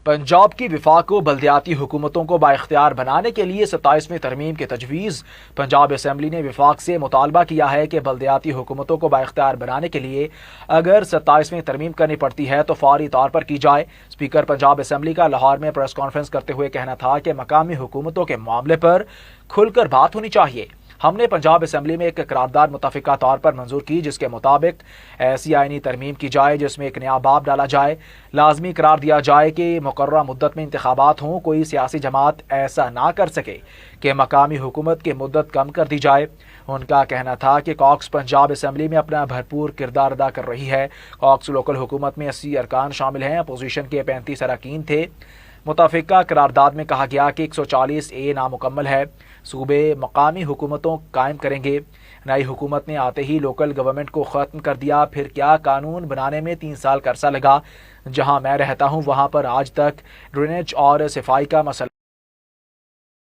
پنجاب کی وفاق کو بلدیاتی حکومتوں کو بااختیار بنانے کے لیے 27ویں ترمیم کی تجویز۔ پنجاب اسمبلی نے وفاق سے مطالبہ کیا ہے کہ بلدیاتی حکومتوں کو بااختیار بنانے کے لیے اگر 27ویں ترمیم کرنی پڑتی ہے تو فوری طور پر کی جائے۔ سپیکر پنجاب اسمبلی کا لاہور میں پریس کانفرنس کرتے ہوئے کہنا تھا کہ مقامی حکومتوں کے معاملے پر کھل کر بات ہونی چاہیے۔ ہم نے پنجاب اسمبلی میں ایک قرارداد متفقہ طور پر منظور کی جس کے مطابق ایسی آئینی ترمیم کی جائے جس میں ایک نیا باب ڈالا جائے۔ لازمی قرار دیا جائے کہ مقررہ مدت میں انتخابات ہوں، کوئی سیاسی جماعت ایسا نہ کر سکے کہ مقامی حکومت کی مدت کم کر دی جائے۔ ان کا کہنا تھا کہ کاکس پنجاب اسمبلی میں اپنا بھرپور کردار ادا کر رہی ہے۔ کاکس لوکل حکومت میں 80 ارکان شامل ہیں، اپوزیشن کے 35 اراکین تھے۔ متفقہ قرارداد میں کہا گیا کہ 140A نامکمل ہے۔ صوبے مقامی حکومتوں قائم کریں گے۔ نئی حکومت نے آتے ہی لوکل گورنمنٹ کو ختم کر دیا، پھر کیا قانون بنانے میں 3 سال کا عرصہ لگا۔ جہاں میں رہتا ہوں وہاں پر آج تک ڈرینیج اور صفائی کا مسئلہ